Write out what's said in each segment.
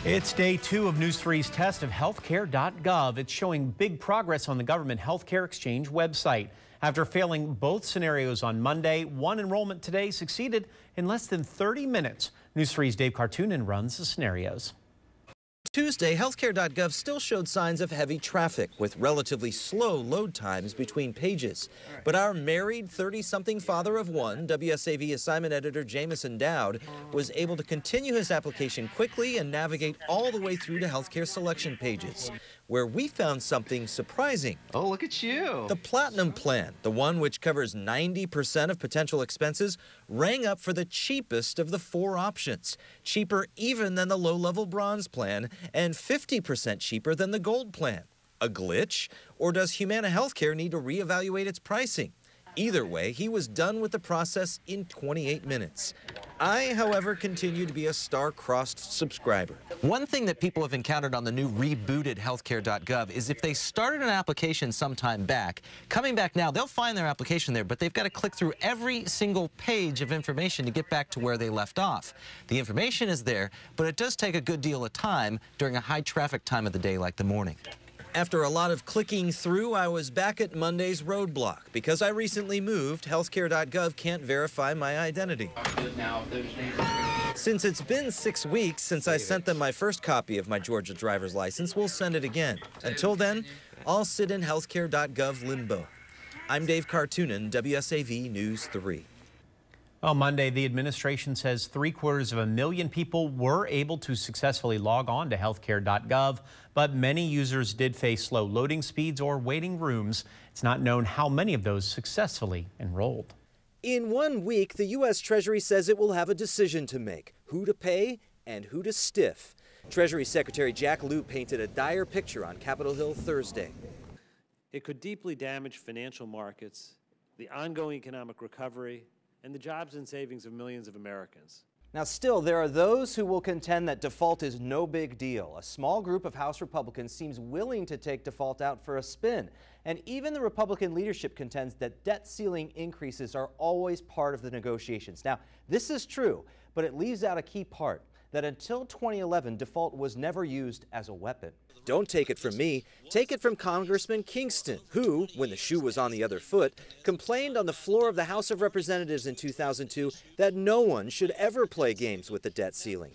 It's day 2 of News 3's test of healthcare.gov. It's showing big progress on the government healthcare exchange website. After failing both scenarios on Monday, one enrollment today succeeded in less than 30 minutes. News 3's Dave Kartunen runs the scenarios. Tuesday, healthcare.gov still showed signs of heavy traffic with relatively slow load times between pages. But our married 30-something father of one, WSAV assignment editor Jamison Dowd, was able to continue his application quickly and navigate all the way through to healthcare selection pages, where we found something surprising. Oh, look at you. The Platinum plan, the one which covers 90% of potential expenses, rang up for the cheapest of the 4 options. Cheaper even than the low-level Bronze plan and 50% cheaper than the Gold plan. A glitch? Or does Humana Healthcare need to reevaluate its pricing? Either way, he was done with the process in 28 minutes. I, however, continue to be a star-crossed subscriber. One thing that people have encountered on the new rebooted healthcare.gov is if they started an application sometime back, coming back now, they'll find their application there, but they've got to click through every single page of information to get back to where they left off. The information is there, but it does take a good deal of time during a high-traffic time of the day like the morning. After a lot of clicking through, I was back at Monday's roadblock. Because I recently moved, healthcare.gov can't verify my identity. Since it's been 6 weeks since I sent them my first copy of my Georgia driver's license, we'll send it again. Until then, I'll sit in healthcare.gov limbo. I'm Dave Kartunen, WSAV News 3. On Monday, the administration says 750,000 people were able to successfully log on to healthcare.gov, but many users did face slow loading speeds or waiting rooms. It's not known how many of those successfully enrolled. In 1 week, the U.S. Treasury says it will have a decision to make, who to pay and who to stiff. Treasury Secretary Jack Lew painted a dire picture on Capitol Hill Thursday. It could deeply damage financial markets, the ongoing economic recovery, and the jobs and savings of millions of Americans. Now, still, there are those who will contend that default is no big deal. A small group of House Republicans seems willing to take default out for a spin. And even the Republican leadership contends that debt ceiling increases are always part of the negotiations. Now, this is true, but it leaves out a key part, that until 2011, default was never used as a weapon. Don't take it from me. Take it from Congressman Kingston, who, when the shoe was on the other foot, complained on the floor of the House of Representatives in 2002 that no one should ever play games with the debt ceiling.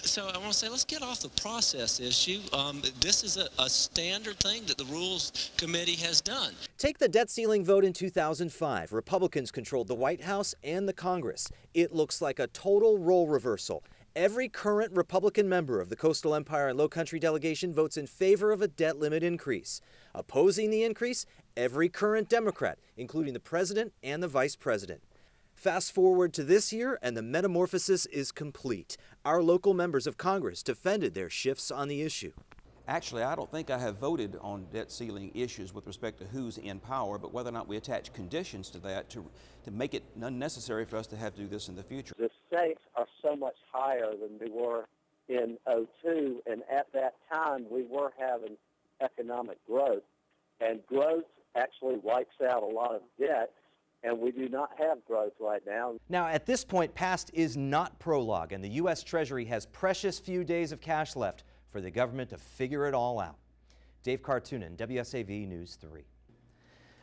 So I want to say, let's get off the process issue. This is a standard thing that the Rules Committee has done. Take the debt ceiling vote in 2005. Republicans controlled the White House and the Congress. It looks like a total role reversal. Every current Republican member of the Coastal Empire and Low Country delegation votes in favor of a debt limit increase. Opposing the increase, every current Democrat, including the president and the vice president. Fast forward to this year, and the metamorphosis is complete. Our local members of Congress defended their shifts on the issue. Actually, I don't think I have voted on debt ceiling issues with respect to who's in power, but whether or not we attach conditions to that to make it unnecessary for us to have to do this in the future. The stakes are so much higher than they were in '02, and at that time we were having economic growth, and growth actually wipes out a lot of debt, and we do not have growth right now. Now, at this point, past is not prologue, and the U.S. Treasury has precious few days of cash left for the government to figure it all out. Dave Kartunen, WSAV News 3.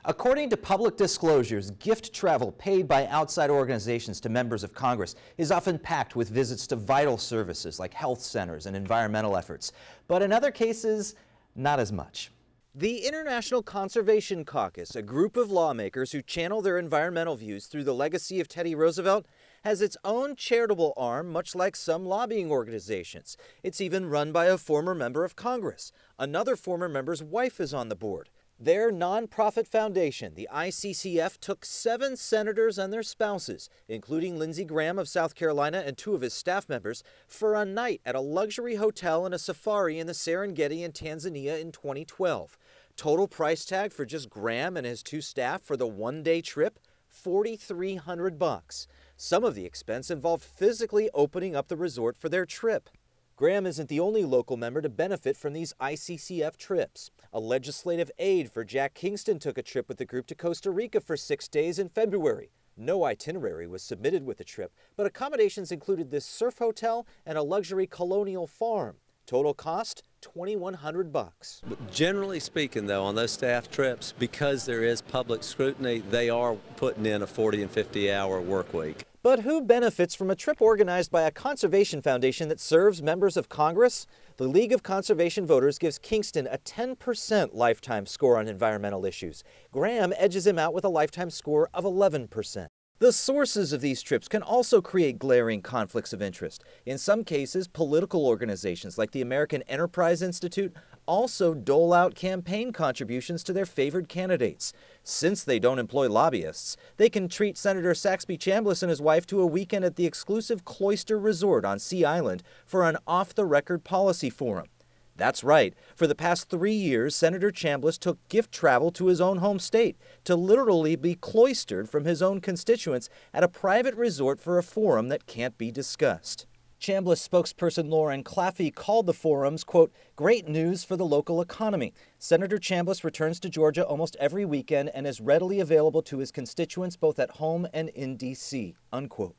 According to public disclosures, gift travel paid by outside organizations to members of Congress is often packed with visits to vital services like health centers and environmental efforts. But in other cases, not as much. The International Conservation Caucus, a group of lawmakers who channel their environmental views through the legacy of Teddy Roosevelt, has its own charitable arm, much like some lobbying organizations. It's even run by a former member of Congress. Another former member's wife is on the board. Their nonprofit foundation, the ICCF, took 7 senators and their spouses, including Lindsey Graham of South Carolina and 2 of his staff members, for a night at a luxury hotel and a safari in the Serengeti in Tanzania in 2012. Total price tag for just Graham and his 2 staff for the one-day trip, $4,300. Some of the expense involved physically opening up the resort for their trip. Graham isn't the only local member to benefit from these ICCF trips. A legislative aide for Jack Kingston took a trip with the group to Costa Rica for 6 days in February. No itinerary was submitted with the trip, but accommodations included this surf hotel and a luxury colonial farm. Total cost, $2,100. Generally speaking, though, on those staff trips, because there is public scrutiny, they are putting in a 40 and 50-hour work week. But who benefits from a trip organized by a conservation foundation that serves members of Congress? The League of Conservation Voters gives Kingston a 10% lifetime score on environmental issues. Graham edges him out with a lifetime score of 11%. The sources of these trips can also create glaring conflicts of interest. In some cases, political organizations like the American Enterprise Institute also dole out campaign contributions to their favored candidates. Since they don't employ lobbyists, they can treat Senator Saxby Chambliss and his wife to a weekend at the exclusive Cloister Resort on Sea Island for an off-the-record policy forum. That's right. For the past 3 years, Senator Chambliss took gift travel to his own home state to literally be cloistered from his own constituents at a private resort for a forum that can't be discussed. Chambliss spokesperson Lauren Claffey called the forums, quote, great news for the local economy. Senator Chambliss returns to Georgia almost every weekend and is readily available to his constituents both at home and in D.C., unquote.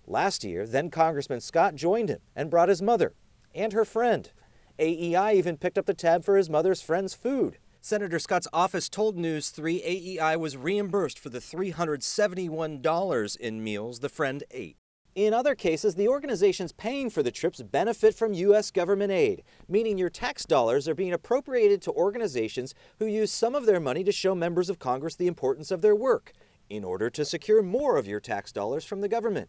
Last year, then Congressman Scott joined him and brought his mother and her friend. AEI even picked up the tab for his mother's friend's food. Senator Scott's office told News 3 AEI was reimbursed for the $371 in meals the friend ate. In other cases, the organizations paying for the trips benefit from U.S. government aid, meaning your tax dollars are being appropriated to organizations who use some of their money to show members of Congress the importance of their work, in order to secure more of your tax dollars from the government.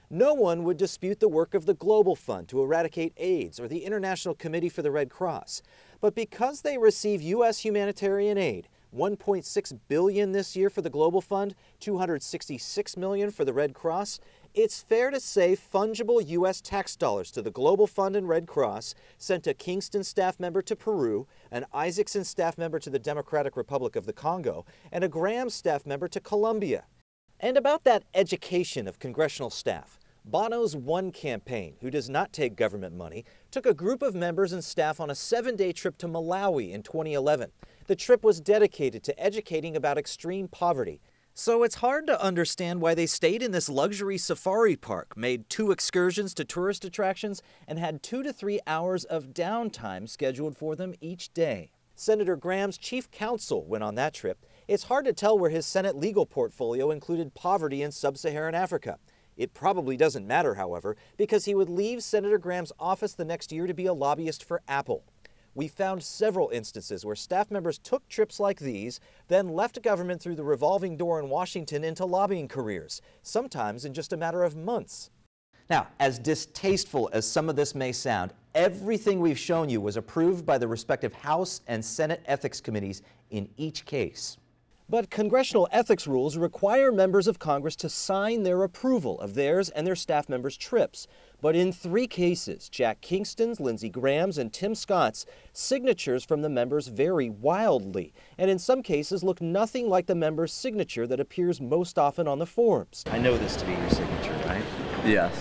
No one would dispute the work of the Global Fund to eradicate AIDS or the International Committee for the Red Cross. But because they receive U.S. humanitarian aid, $1.6 billion this year for the Global Fund, $266 million for the Red Cross, it's fair to say fungible U.S. tax dollars to the Global Fund and Red Cross sent a Kingston staff member to Peru, an Isaacson staff member to the Democratic Republic of the Congo, and a Graham staff member to Colombia. And about that education of congressional staff, Bono's One campaign, who does not take government money, took a group of members and staff on a 7-day trip to Malawi in 2011. The trip was dedicated to educating about extreme poverty. So it's hard to understand why they stayed in this luxury safari park, made 2 excursions to tourist attractions, and had 2 to 3 hours of downtime scheduled for them each day. Senator Graham's chief counsel went on that trip. It's hard to tell where his Senate legal portfolio included poverty in sub-Saharan Africa. It probably doesn't matter, however, because he would leave Senator Graham's office the next year to be a lobbyist for Apple. We found several instances where staff members took trips like these, then left government through the revolving door in Washington into lobbying careers, sometimes in just a matter of months. Now, as distasteful as some of this may sound, everything we've shown you was approved by the respective House and Senate ethics committees in each case. But congressional ethics rules require members of Congress to sign their approval of theirs and their staff members' trips. But in 3 cases, Jack Kingston's, Lindsey Graham's, and Tim Scott's, signatures from the members vary wildly, and in some cases look nothing like the member's signature that appears most often on the forms. I know this to be your signature, right? Yes.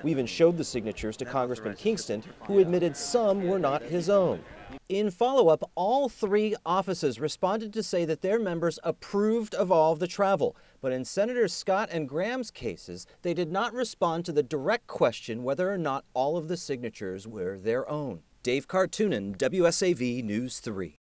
We even showed the signatures to Congressman Kingston, who admitted some were not his own. In follow-up, all 3 offices responded to say that their members approved of all of the travel, but in Senator Scott and Graham's cases, they did not respond to the direct question whether or not all of the signatures were their own. Dave Kartunen, WSAV News 3.